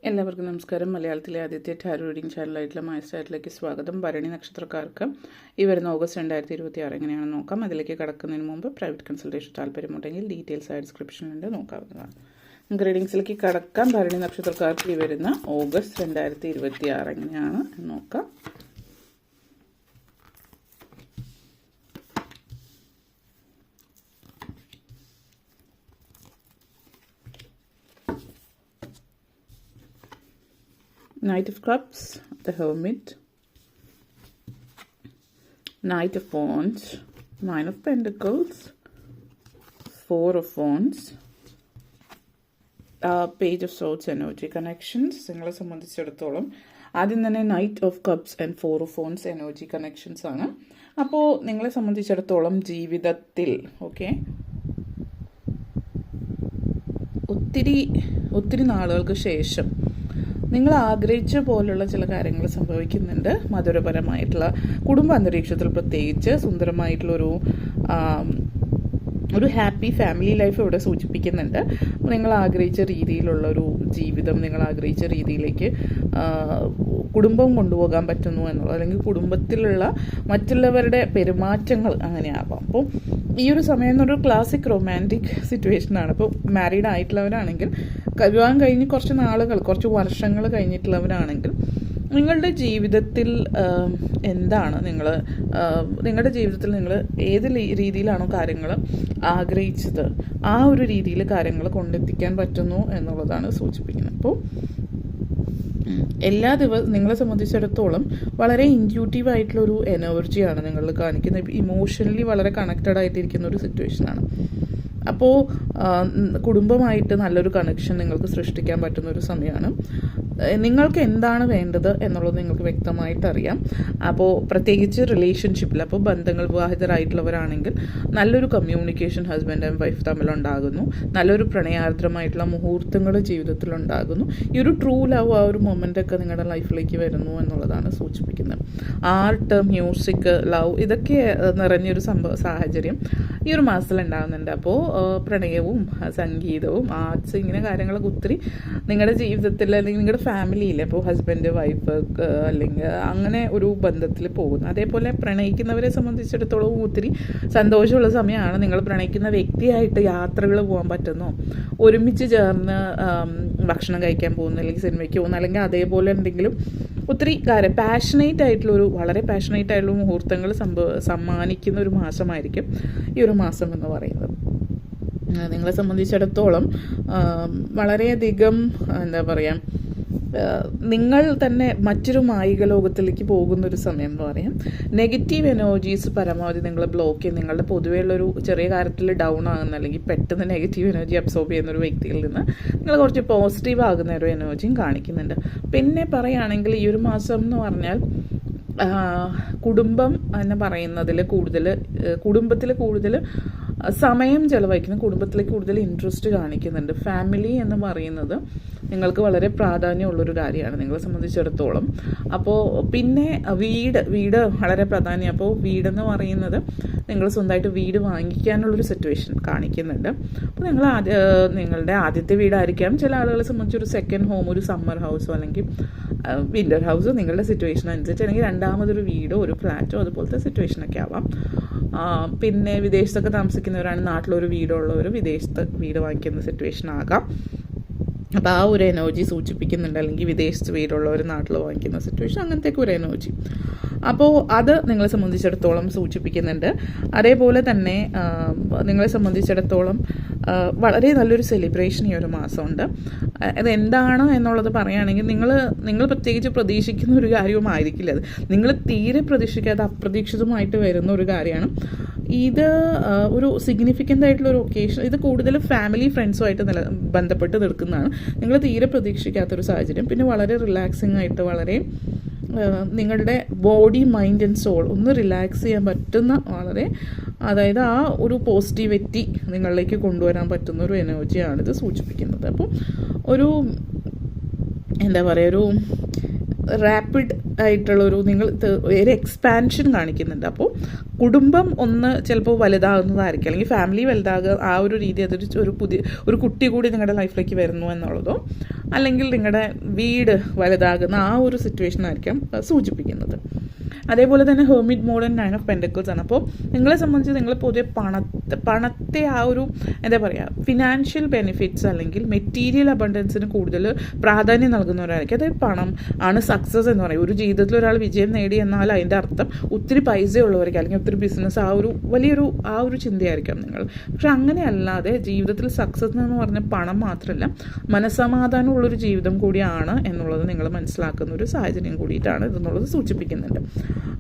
എല്ലാവർക്കും നമസ്കാരം. മലയാളത്തിലെ ആദ്യത്തെ ടാരോ റീഡിംഗ് ചാനലായിട്ടുള്ള മാസ്റ്ററായിട്ടിലേക്ക് സ്വാഗതം. ഭരണി നക്ഷത്രക്കാർക്ക് ഈ വരുന്ന ഓഗസ്റ്റ് 2026 എങ്ങനെയാണെന്ന് നോക്കാം. അതിലേക്ക് കടക്കുന്നതിന് മുമ്പ് പ്രൈവറ്റ് കൺസൾട്ടേഷൻ താല്പര്യമുണ്ടെങ്കിൽ ഡീറ്റെയിൽസ് ആയി ഡിസ്ക്രിപ്ഷനിലുണ്ട്, നോക്കാവുന്നതാണ്. നമുക്ക് റീഡിങ്സിലേക്ക് കടക്കാം. ഭരണി നക്ഷത്രക്കാർക്ക് ഈ വരുന്ന ഓഗസ്റ്റ് 2026 എങ്ങനെയാണ് നോക്കാം. Knight of Cups, the Hermit, Knight of Wands, Nine of Pentacles, Four of Wands, Page of Swords energy connections. നിങ്ങളെ സംബന്ധിച്ചിടത്തോളം ആദ്യം തന്നെ knight of cups and four of ഫോൺസ് എനർജി കണക്ഷൻസ് ആണ്. അപ്പോൾ നിങ്ങളെ സംബന്ധിച്ചിടത്തോളം ജീവിതത്തിൽ ഒത്തിരി നാളുകൾക്ക് ശേഷം നിങ്ങൾ ആഗ്രഹിച്ച പോലുള്ള ചില കാര്യങ്ങൾ സംഭവിക്കുന്നുണ്ട്. മധുരപരമായിട്ടുള്ള കുടുംബ അന്തരീക്ഷത്തിൽ പ്രത്യേകിച്ച് സുന്ദരമായിട്ടുള്ളൊരു ഹാപ്പി ഫാമിലി ലൈഫ് ഇവിടെ സൂചിപ്പിക്കുന്നുണ്ട്. നിങ്ങൾ ആഗ്രഹിച്ച രീതിയിലുള്ള ഒരു ജീവിതം, നിങ്ങൾ ആഗ്രഹിച്ച രീതിയിലേക്ക് കുടുംബം കൊണ്ടുപോകാൻ പറ്റുന്നു എന്നുള്ളത്, അല്ലെങ്കിൽ കുടുംബത്തിലുള്ള മറ്റുള്ളവരുടെ പെരുമാറ്റങ്ങൾ അങ്ങനെയാവാം. അപ്പോൾ ഈ ഒരു സമയം എന്നൊരു ക്ലാസിക് റൊമാൻറ്റിക് സിറ്റുവേഷനാണ്. ഇപ്പോൾ മാരീഡ് ആയിട്ടുള്ളവരാണെങ്കിൽ, വിവാഹം കഴിഞ്ഞ് കുറച്ച് വർഷങ്ങൾ കഴിഞ്ഞിട്ടുള്ളവരാണെങ്കിൽ, നിങ്ങളുടെ ജീവിതത്തിൽ എന്താണ് നിങ്ങളുടെ ജീവിതത്തിൽ നിങ്ങൾ ഏത് രീതിയിലാണോ കാര്യങ്ങൾ ആഗ്രഹിച്ചത് ആ ഒരു രീതിയിൽ കാര്യങ്ങൾ കൊണ്ടെത്തിക്കാൻ പറ്റുന്നു എന്നുള്ളതാണ് സൂചിപ്പിക്കുന്നത്. അപ്പോൾ എല്ലാ ദിവസവും നിങ്ങളെ സംബന്ധിച്ചിടത്തോളം വളരെ ഇൻറ്റ്യൂട്ടീവ് ആയിട്ടുള്ളൊരു എനർജിയാണ് നിങ്ങൾ കാണിക്കുന്നത്. ഇമോഷണലി വളരെ കണക്റ്റഡ് ആയിട്ടിരിക്കുന്ന ഒരു സിറ്റുവേഷനാണ്. അപ്പോൾ കുടുംബമായിട്ട് നല്ലൊരു കണക്ഷൻ നിങ്ങൾക്ക് സൃഷ്ടിക്കാൻ പറ്റുന്ന ഒരു സമയമാണ്. നിങ്ങൾക്ക് എന്താണ് വേണ്ടത് എന്നുള്ളത് നിങ്ങൾക്ക് വ്യക്തമായിട്ട് അറിയാം. അപ്പോൾ പ്രത്യേകിച്ച് റിലേഷൻഷിപ്പിൽ, അപ്പോൾ ബന്ധങ്ങൾ, വിവാഹിതരായിട്ടുള്ളവരാണെങ്കിൽ നല്ലൊരു കമ്മ്യൂണിക്കേഷൻ ഹസ്ബൻഡ് ആൻഡ് വൈഫ് തമ്മിലുണ്ടാകുന്നു. നല്ലൊരു പ്രണയാർദ്രമായിട്ടുള്ള മുഹൂർത്തങ്ങൾ ജീവിതത്തിലുണ്ടാകുന്നു. ഈ ഒരു ട്രൂ ലവ്, ആ ഒരു മൊമെൻ്റൊക്കെ നിങ്ങളുടെ ലൈഫിലേക്ക് വരുന്നു എന്നുള്ളതാണ് സൂചിപ്പിക്കുന്നത്. ആർട്ട്, മ്യൂസിക്, ലവ് ഇതൊക്കെ നിറഞ്ഞൊരു സാഹചര്യം ഈ ഒരു മാസത്തിൽ ഉണ്ടാകുന്നുണ്ട്. അപ്പോൾ പ്രണയവും സംഗീതവും ആർട്സ് ഇങ്ങനെ കാര്യങ്ങളൊക്കെ ഒത്തിരി നിങ്ങളുടെ ജീവിതത്തിൽ, അല്ലെങ്കിൽ നിങ്ങളുടെ ഫാമിലിയിൽ, അപ്പോൾ ഹസ്ബൻഡ് വൈഫ് അല്ലെങ്കിൽ അങ്ങനെ ഒരു ബന്ധത്തിൽ പോകുന്നു. അതേപോലെ പ്രണയിക്കുന്നവരെ സംബന്ധിച്ചിടത്തോളം ഒത്തിരി സന്തോഷമുള്ള സമയമാണ്. നിങ്ങൾ പ്രണയിക്കുന്ന വ്യക്തിയായിട്ട് യാത്രകൾ പോകാൻ പറ്റുന്നു, ഒരുമിച്ച് ചേർന്ന് ഭക്ഷണം കഴിക്കാൻ പോകുന്നു, അല്ലെങ്കിൽ സിനിമയ്ക്ക് പോകുന്നു, അല്ലെങ്കിൽ അതേപോലെ എന്തെങ്കിലും ഒത്തിരി വളരെ പാഷനേറ്റ് ആയിട്ടുള്ള മുഹൂർത്തങ്ങൾ സമ്മാനിക്കുന്ന ഒരു മാസമായിരിക്കും ഈ ഒരു മാസം എന്ന് പറയുന്നത്. നിങ്ങളെ സംബന്ധിച്ചിടത്തോളം വളരെയധികം നിങ്ങൾ തന്നെ മറ്റൊരു മായിക ലോകത്തിലേക്ക് പോകുന്നൊരു സമയം എന്ന് പറയാം. നെഗറ്റീവ് എനർജീസ് പരമാവധി നിങ്ങൾ ബ്ലോക്ക് ചെയ്യും. നിങ്ങളുടെ പൊതുവെയുള്ളൊരു ചെറിയ കാര്യത്തിൽ ഡൗൺ ആകുന്ന, അല്ലെങ്കിൽ പെട്ടെന്ന് നെഗറ്റീവ് എനർജി അബ്സോർബ് ചെയ്യുന്ന ഒരു വ്യക്തിയിൽ നിന്ന് നിങ്ങൾ കുറച്ച് പോസിറ്റീവ് ആകുന്ന ഒരു എനർജിയും കാണിക്കുന്നുണ്ട്. പിന്നെ പറയുകയാണെങ്കിൽ ഈ ഒരു മാസം എന്ന് പറഞ്ഞാൽ കുടുംബം എന്ന് പറയുന്നതിൽ കുടുംബത്തിൽ കൂടുതൽ സമയം ചെലവഴിക്കുന്നു, കുടുംബത്തിലേക്ക് കൂടുതൽ ഇൻട്രസ്റ്റ് കാണിക്കുന്നുണ്ട്. ഫാമിലി എന്ന് പറയുന്നത് നിങ്ങൾക്ക് വളരെ പ്രാധാന്യമുള്ളൊരു കാര്യമാണ് നിങ്ങളെ സംബന്ധിച്ചിടത്തോളം. അപ്പോൾ പിന്നെ വീട് വളരെ പ്രാധാന്യം. അപ്പോൾ വീടെന്ന് പറയുന്നത് നിങ്ങൾ സ്വന്തമായിട്ട് വീട് വാങ്ങിക്കാനുള്ളൊരു സിറ്റുവേഷൻ കാണിക്കുന്നുണ്ട്. അപ്പോൾ നിങ്ങളുടെ ആദ്യത്തെ വീടായിരിക്കാം ചില ആളുകളെ സംബന്ധിച്ച് ഒരു സെക്കൻഡ് ഹോം, ഒരു സമ്മർ ഹൗസോ അല്ലെങ്കിൽ വിൻ്റർ ഹൗസോ, നിങ്ങളുടെ സിറ്റുവേഷൻ അനുസരിച്ച്, അല്ലെങ്കിൽ രണ്ടാമതൊരു വീടോ ഒരു ഫ്ലാറ്റോ അതുപോലത്തെ സിറ്റുവേഷനൊക്കെ ആവാം. പിന്നെ വിദേശത്തൊക്കെ താമസിക്കുന്നവരാണ്, നാട്ടിലൊരു വീടുള്ളവർ വിദേശത്ത് വീട് വാങ്ങിക്കുന്ന സിറ്റുവേഷൻ ആകാം. അപ്പോൾ ആ ഒരു എനർജി സൂചിപ്പിക്കുന്നുണ്ട്. അല്ലെങ്കിൽ വിദേശത്ത് വീടുള്ളവർ നാട്ടിൽ വാങ്ങിക്കുന്ന സിറ്റുവേഷൻ, അങ്ങനത്തെയൊക്കെ ഒരു എനർജി. അപ്പോൾ അത് നിങ്ങളെ സംബന്ധിച്ചിടത്തോളം സൂചിപ്പിക്കുന്നുണ്ട്. അതേപോലെ തന്നെ നിങ്ങളെ സംബന്ധിച്ചിടത്തോളം വളരെ നല്ലൊരു സെലിബ്രേഷൻ ഈ ഒരു മാസമുണ്ട്. അതെന്താണ് എന്നുള്ളത് പറയുകയാണെങ്കിൽ, നിങ്ങൾ പ്രത്യേകിച്ച് പ്രതീക്ഷിക്കുന്ന ഒരു കാര്യവുമായിരിക്കില്ല അത്. നിങ്ങൾ തീരെ പ്രതീക്ഷിക്കാതെ അപ്രതീക്ഷിതമായിട്ട് വരുന്ന ഒരു കാര്യമാണ് ഇത്. ഒരു സിഗ്നിഫിക്കൻ്റ് ആയിട്ടുള്ള ഒരു ഒക്കേഷൻ. ഇത് കൂടുതൽ ഫാമിലി ഫ്രണ്ട്സുമായിട്ട് ബന്ധപ്പെട്ട് നിൽക്കുന്നതാണ്. നിങ്ങൾ തീരെ പ്രതീക്ഷിക്കാത്തൊരു സാഹചര്യം. പിന്നെ വളരെ റിലാക്സിങ് ആയിട്ട്, വളരെ നിങ്ങളുടെ ബോഡി, മൈൻഡ് ആൻഡ് സോൾ ഒന്ന് റിലാക്സ് ചെയ്യാൻ പറ്റുന്ന, അതായത് ആ ഒരു പോസിറ്റിവിറ്റി നിങ്ങളിലേക്ക് കൊണ്ടുവരാൻ പറ്റുന്ന ഒരു എനർജിയാണ് ഇത് സൂചിപ്പിക്കുന്നത്. അപ്പോൾ ഒരു ഒരു റാപ്പിഡ് ആയിട്ടുള്ളൊരു ഒരു എക്സ്പാൻഷൻ കാണിക്കുന്നുണ്ട്. അപ്പോൾ കുടുംബം ഒന്ന് ചിലപ്പോൾ വലുതാകുന്നതായിരിക്കും, അല്ലെങ്കിൽ ഫാമിലി വലുതാകുക, ആ ഒരു രീതി, ഒരു കുട്ടി കൂടി നിങ്ങളുടെ ലൈഫിലേക്ക് വരുന്നു എന്നുള്ളതോ അല്ലെങ്കിൽ നിങ്ങളുടെ വീട് വലുതാകുന്ന ആ ഒരു സിറ്റുവേഷൻ ആയിരിക്കാം സൂചിപ്പിക്കുന്നത്. അതേപോലെ തന്നെ hermit mode and 9 of pentacles ആണ്. അപ്പോൾ നിങ്ങളെ സംബന്ധിച്ച് നിങ്ങൾ പൊതുവെ പണത്തെ ആ ഒരു എന്താ പറയുക ഫിനാൻഷ്യൽ ബെനിഫിറ്റ്സ് അല്ലെങ്കിൽ മെറ്റീരിയൽ അബണ്ടൻസിന് കൂടുതൽ പ്രാധാന്യം നൽകുന്നവരായിരിക്കും. അതായത് പണം ആണ് സക്സസ് എന്ന് പറയും. ഒരു ജീവിതത്തിൽ ഒരാൾ വിജയം നേടി എന്നാൽ അതിൻ്റെ അർത്ഥം ഒത്തിരി പൈസയുള്ളവർക്ക് അല്ലെങ്കിൽ ഒത്തിരി ബിസിനസ് ആ ഒരു ചിന്തയായിരിക്കാം നിങ്ങൾ. പക്ഷെ അങ്ങനെയല്ലാതെ ജീവിതത്തിൽ സക്സസ് എന്ന് പറഞ്ഞ പണം മാത്രമല്ല, മനസ്സമാധാനമുള്ളൊരു ജീവിതം കൂടിയാണ് എന്നുള്ളത് നിങ്ങൾ മനസ്സിലാക്കുന്ന ഒരു സാഹചര്യം കൂടിയിട്ടാണ് ഇതെന്നുള്ളത് സൂചിപ്പിക്കുന്നുണ്ട്.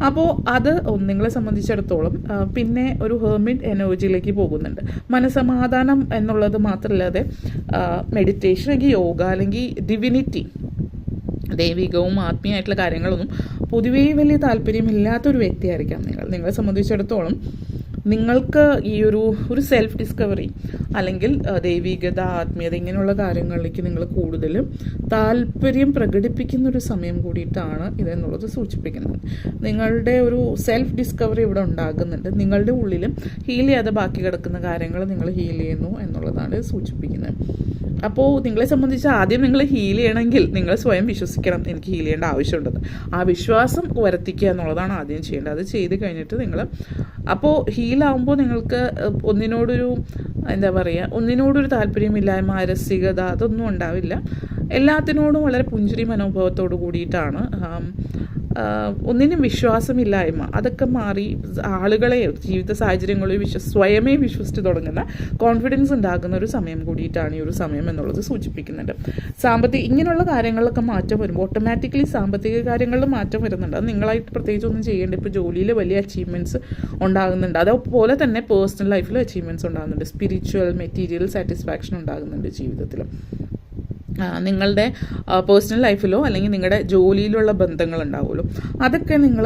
അപ്പോൾ അത് നിങ്ങളെ സംബന്ധിച്ചിടത്തോളം പിന്നെ ഒരു ഹെർമിറ്റ് എനർജിയിലേക്ക് പോകുന്നുണ്ട്. മനസ്സമാധാനം എന്നുള്ളത് മാത്രമല്ലാതെ മെഡിറ്റേഷൻ അല്ലെങ്കിൽ യോഗ അല്ലെങ്കിൽ ഡിവിനിറ്റി, ദൈവികവും ആത്മീയമായിട്ടുള്ള കാര്യങ്ങളൊന്നും പൊതുവേ വലിയ താല്പര്യമില്ലാത്തൊരു വ്യക്തിയായിരിക്കാം നിങ്ങളെ സംബന്ധിച്ചിടത്തോളം നിങ്ങൾക്ക് ഈ ഒരു സെൽഫ് ഡിസ്കവറി അല്ലെങ്കിൽ ദൈവികത, ആത്മീയത ഇങ്ങനെയുള്ള കാര്യങ്ങളിലേക്ക് നിങ്ങൾ കൂടുതലും താല്പര്യം പ്രകടിപ്പിക്കുന്ന ഒരു സമയം കൂടിയിട്ടാണ് ഇതെന്നുള്ളത് സൂചിപ്പിക്കുന്നത്. നിങ്ങളുടെ ഒരു സെൽഫ് ഡിസ്കവറി ഇവിടെ ഉണ്ടാകുന്നുണ്ട്. നിങ്ങളുടെ ഉള്ളിലും ഹീൽ ചെയ്യാതെ ബാക്കി കിടക്കുന്ന കാര്യങ്ങൾ നിങ്ങൾ ഹീൽ ചെയ്യുന്നു എന്നുള്ളതാണ് സൂചിപ്പിക്കുന്നത്. അപ്പോൾ നിങ്ങളെ സംബന്ധിച്ച് ആദ്യം നിങ്ങൾ ഹീൽ ചെയ്യണമെങ്കിൽ നിങ്ങൾ സ്വയം വിശ്വസിക്കണം എനിക്ക് ഹീൽ ചെയ്യേണ്ട ആവശ്യമുണ്ടെന്ന്. ആ വിശ്വാസം വരുത്തിക്കുക എന്നുള്ളതാണ് ആദ്യം ചെയ്യേണ്ടത്. അത് ചെയ്ത് കഴിഞ്ഞിട്ട് നിങ്ങൾ അപ്പോൾ ഹീലാവുമ്പോൾ നിങ്ങൾക്ക് ഒന്നിനോടൊരു താല്പര്യമില്ലായ്മ, രസികത അതൊന്നും ഉണ്ടാവില്ല. എല്ലാത്തിനോടും വളരെ പുഞ്ചിരി മനോഭാവത്തോടു കൂടിയിട്ടാണ്. ഒന്നിനും വിശ്വാസമില്ലായ്മ അതൊക്കെ മാറി ആളുകളെ ജീവിത സാഹചര്യങ്ങളെ സ്വയമേ വിശ്വസിച്ച് തുടങ്ങുന്ന കോൺഫിഡൻസ് ഉണ്ടാകുന്ന ഒരു സമയം കൂടിയിട്ടാണ് ഈ ഒരു സമയം എന്നുള്ളത് സൂചിപ്പിക്കുന്നുണ്ട്. ഇങ്ങനെയുള്ള കാര്യങ്ങളിലൊക്കെ മാറ്റം വരുമ്പോൾ ഓട്ടോമാറ്റിക്കലി സാമ്പത്തിക കാര്യങ്ങളിൽ മാറ്റം വരുന്നുണ്ട്. അത് നിങ്ങളായിട്ട് പ്രത്യേകിച്ച് ഒന്നും ചെയ്യേണ്ട. ഇപ്പോൾ ജോലിയിൽ വലിയ അച്ചീവ്മെൻറ്റ്സ് ഉണ്ടാകുന്നുണ്ട്. അതുപോലെ തന്നെ പേഴ്സണൽ ലൈഫിൽ അച്ചീവ്മെൻറ്റ്സ് ഉണ്ടാകുന്നുണ്ട്. സ്പിരിച്വൽ മെറ്റീരിയൽ സാറ്റിസ്ഫാക്ഷൻ ഉണ്ടാകുന്നുണ്ട് ജീവിതത്തിൽ. നിങ്ങളുടെ പേഴ്സണൽ ലൈഫിലോ അല്ലെങ്കിൽ നിങ്ങളുടെ ജോലിയിലുള്ള ബന്ധങ്ങളുണ്ടാവുമല്ലോ, അതൊക്കെ നിങ്ങൾ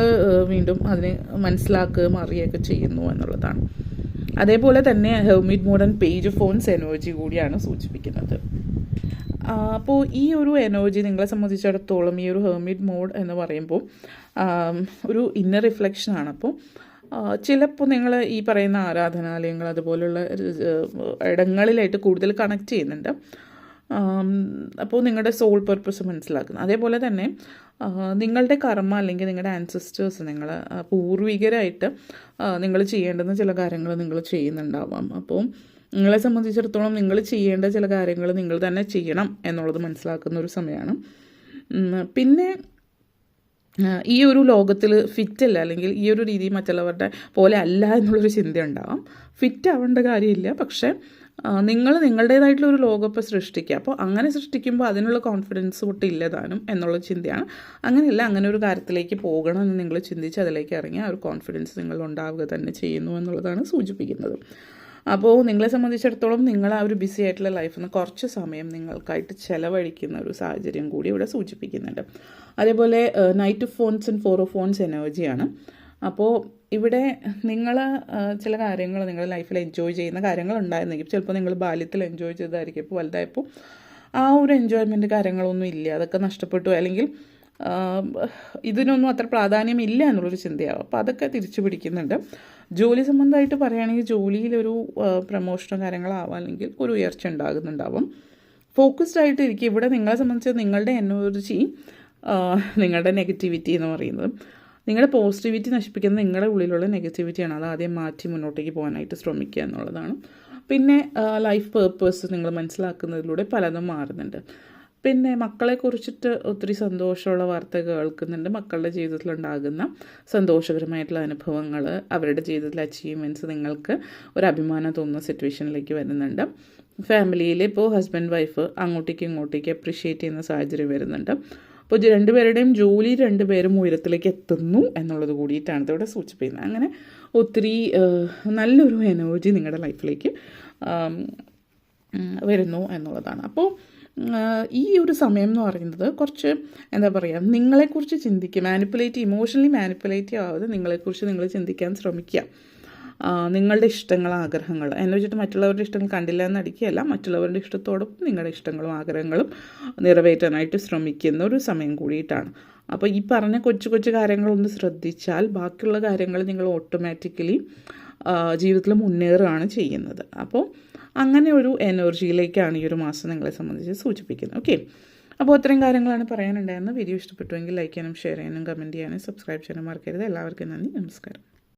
വീണ്ടും അതിനെ മനസ്സിലാക്കുകയും അറിയുകയൊക്കെ ചെയ്യുന്നു എന്നുള്ളതാണ്. അതേപോലെ തന്നെ hermit mode and page of ഫോൺസ് എനർജി കൂടിയാണ് സൂചിപ്പിക്കുന്നത്. അപ്പോൾ ഈ ഒരു എനർജി നിങ്ങളെ സംബന്ധിച്ചിടത്തോളം ഈ ഒരു ഹെർമിറ്റ് മോഡ് എന്ന് പറയുമ്പോൾ ഒരു ഇന്നർ റിഫ്ലക്ഷനാണ്. അപ്പോൾ ചിലപ്പോൾ നിങ്ങൾ ഈ പറയുന്ന ആരാധനാലയങ്ങൾ അതുപോലുള്ള ഇടങ്ങളിലായിട്ട് കൂടുതൽ കണക്ട് ചെയ്യുന്നുണ്ട്. അപ്പോൾ നിങ്ങളുടെ സോൾ പർപ്പസ് മനസ്സിലാക്കുന്നത്. അതേപോലെ തന്നെ നിങ്ങളുടെ കർമ്മ അല്ലെങ്കിൽ നിങ്ങളുടെ ആൻസസ്റ്റേഴ്സ്, നിങ്ങൾ പൂർവികരായിട്ട് നിങ്ങൾ ചെയ്യേണ്ടുന്ന ചില കാര്യങ്ങൾ നിങ്ങൾ ചെയ്യുന്നുണ്ടാവാം. അപ്പോൾ നിങ്ങളെ സംബന്ധിച്ചിടത്തോളം നിങ്ങൾ ചെയ്യേണ്ട ചില കാര്യങ്ങൾ നിങ്ങൾ തന്നെ ചെയ്യണം എന്നുള്ളത് മനസ്സിലാക്കുന്ന ഒരു സമയമാണ്. പിന്നെ ഈ ഒരു ലോകത്തിൽ ഫിറ്റല്ല അല്ലെങ്കിൽ ഈ ഒരു രീതി മറ്റുള്ളവരുടെ പോലെ അല്ല എന്നുള്ളൊരു ചിന്ത ഉണ്ടാവാം. ഫിറ്റ് ആവേണ്ട കാര്യമില്ല, പക്ഷേ നിങ്ങൾ നിങ്ങളുടേതായിട്ടുള്ള ഒരു ലോകം ഇപ്പോൾ സൃഷ്ടിക്കുക. അപ്പോൾ അങ്ങനെ സൃഷ്ടിക്കുമ്പോൾ അതിനുള്ള കോൺഫിഡൻസ് ഒട്ടും ഇല്ലതാനും എന്നുള്ള ചിന്തയാണ്. അങ്ങനെയല്ല, അങ്ങനെ ഒരു കാര്യത്തിലേക്ക് പോകണം എന്ന് നിങ്ങൾ ചിന്തിച്ച് അതിലേക്ക് ഇറങ്ങി ആ ഒരു കോൺഫിഡൻസ് നിങ്ങൾ ഉണ്ടാവുക തന്നെ ചെയ്യുന്നു എന്നുള്ളതാണ് സൂചിപ്പിക്കുന്നത്. അപ്പോൾ നിങ്ങളെ സംബന്ധിച്ചിടത്തോളം നിങ്ങൾ ആ ഒരു ബിസി ആയിട്ടുള്ള ലൈഫിൽ നിന്ന് കുറച്ച് സമയം നിങ്ങൾക്കായിട്ട് ചിലവഴിക്കുന്ന ഒരു സാഹചര്യം കൂടി ഇവിടെ സൂചിപ്പിക്കുന്നുണ്ട്. അതേപോലെ knight of phones and 4 of phones എനർജിയാണ്. അപ്പോൾ ഇവിടെ നിങ്ങൾ ചില കാര്യങ്ങൾ നിങ്ങളുടെ ലൈഫിൽ എൻജോയ് ചെയ്യുന്ന കാര്യങ്ങൾ ഉണ്ടായിരുന്നെങ്കിൽ ചിലപ്പോൾ നിങ്ങൾ ബാല്യത്തിൽ എൻജോയ് ചെയ്തതായിരിക്കും. ഇപ്പോൾ വലുതായപ്പോൾ ആ ഒരു എൻജോയ്മെൻറ്റ് കാര്യങ്ങളൊന്നും ഇല്ല, അതൊക്കെ നഷ്ടപ്പെട്ടു, അല്ലെങ്കിൽ ഇതിനൊന്നും അത്ര പ്രാധാന്യമില്ല എന്നുള്ളൊരു ചിന്തയാവും. അപ്പോൾ അതൊക്കെ തിരിച്ചു പിടിക്കുന്നുണ്ട്. ജോലി സംബന്ധമായിട്ട് പറയുകയാണെങ്കിൽ ജോലിയിലൊരു പ്രമോഷനോ കാര്യങ്ങളാവാം, അല്ലെങ്കിൽ ഒരു ഉയർച്ച ഉണ്ടാകുന്നുണ്ടാവും. ഫോക്കസ്ഡ് ആയിട്ട് ഇരിക്കും. ഇവിടെ നിങ്ങളെ സംബന്ധിച്ച് നിങ്ങളുടെ എനർജി, നിങ്ങളുടെ നെഗറ്റിവിറ്റി എന്ന് പറയുന്നത്, നിങ്ങളുടെ പോസിറ്റിവിറ്റി നശിപ്പിക്കുന്നത് നിങ്ങളുടെ ഉള്ളിലുള്ള നെഗറ്റിവിറ്റിയാണ്. അത് ആദ്യം മാറ്റി മുന്നോട്ടേക്ക് പോകാനായിട്ട് ശ്രമിക്കുക എന്നുള്ളതാണ്. പിന്നെ ലൈഫ് പേർപ്പസ് നിങ്ങൾ മനസ്സിലാക്കുന്നതിലൂടെ പലതും മാറുന്നുണ്ട്. പിന്നെ മക്കളെ കുറിച്ചിട്ട് ഒത്തിരി സന്തോഷമുള്ള വാർത്ത കേൾക്കുന്നുണ്ട്. മക്കളുടെ ജീവിതത്തിലുണ്ടാകുന്ന സന്തോഷകരമായിട്ടുള്ള അനുഭവങ്ങൾ, അവരുടെ ജീവിതത്തിലെ അച്ചീവ്മെൻറ്റ്സ് നിങ്ങൾക്ക് ഒരു അഭിമാനം തോന്നുന്ന സിറ്റുവേഷനിലേക്ക് വരുന്നുണ്ട്. ഫാമിലിയിൽ ഇപ്പോൾ ഹസ്ബൻഡ് വൈഫ് അങ്ങോട്ടേക്ക് ഇങ്ങോട്ടേക്ക് അപ്രിഷ്യേറ്റ് ചെയ്യുന്ന സാഹചര്യം വരുന്നുണ്ട്. അപ്പോൾ രണ്ടുപേരുടെയും ജോലി രണ്ടുപേരും ഉയരത്തിലേക്ക് എത്തുന്നു എന്നുള്ളത് കൂടിയിട്ടാണ് ഇതിവിടെ സൂചിപ്പിക്കുന്നത്. അങ്ങനെ ഒത്തിരി നല്ലൊരു എനർജി നിങ്ങളുടെ ലൈഫിലേക്ക് വരുന്നു എന്നുള്ളതാണ്. അപ്പോൾ ഈ ഒരു സമയം എന്ന് പറയുന്നത് കുറച്ച് എന്താ പറയുക, നിങ്ങളെക്കുറിച്ച് ചിന്തിക്കുക, ഇമോഷണലി മാനിപ്പുലേറ്റീവ് ആവാതെ നിങ്ങളെക്കുറിച്ച് നിങ്ങൾ ചിന്തിക്കാൻ ശ്രമിക്കുക. നിങ്ങളുടെ ഇഷ്ടങ്ങൾ, ആഗ്രഹങ്ങൾ എന്നു വെച്ചിട്ട് മറ്റുള്ളവരുടെ ഇഷ്ടങ്ങൾ കണ്ടില്ല എന്നടിക്കുകയല്ല, മറ്റുള്ളവരുടെ ഇഷ്ടത്തോടൊപ്പം നിങ്ങളുടെ ഇഷ്ടങ്ങളും ആഗ്രഹങ്ങളും നിറവേറ്റാനായിട്ട് ശ്രമിക്കുന്ന ഒരു സമയം കൂടിയിട്ടാണ്. അപ്പോൾ ഈ പറഞ്ഞ കൊച്ചു കൊച്ചു കാര്യങ്ങളൊന്ന് ശ്രദ്ധിച്ചാൽ ബാക്കിയുള്ള കാര്യങ്ങൾ നിങ്ങൾ ഓട്ടോമാറ്റിക്കലി ജീവിതത്തിൽ മുന്നേറുകയാണ് ചെയ്യുന്നത്. അപ്പോൾ അങ്ങനെ ഒരു എനർജിയിലേക്കാണ് ഈ ഒരു മാസം നിങ്ങളെ സംബന്ധിച്ച് സൂചിപ്പിക്കുന്നത്. ഓക്കെ, അപ്പോൾ അത്രയും കാര്യങ്ങളാണ് പറയാനുണ്ടായിരുന്നത്. വീഡിയോ ഇഷ്ടപ്പെട്ടുവെങ്കിൽ ലൈക്ക് ചെയ്യാനും ഷെയർ ചെയ്യാനും കമൻറ്റ് ചെയ്യാനും സബ്സ്ക്രൈബ് ചെയ്യാനും മറക്കരുത്. എല്ലാവർക്കും നന്ദി, നമസ്കാരം.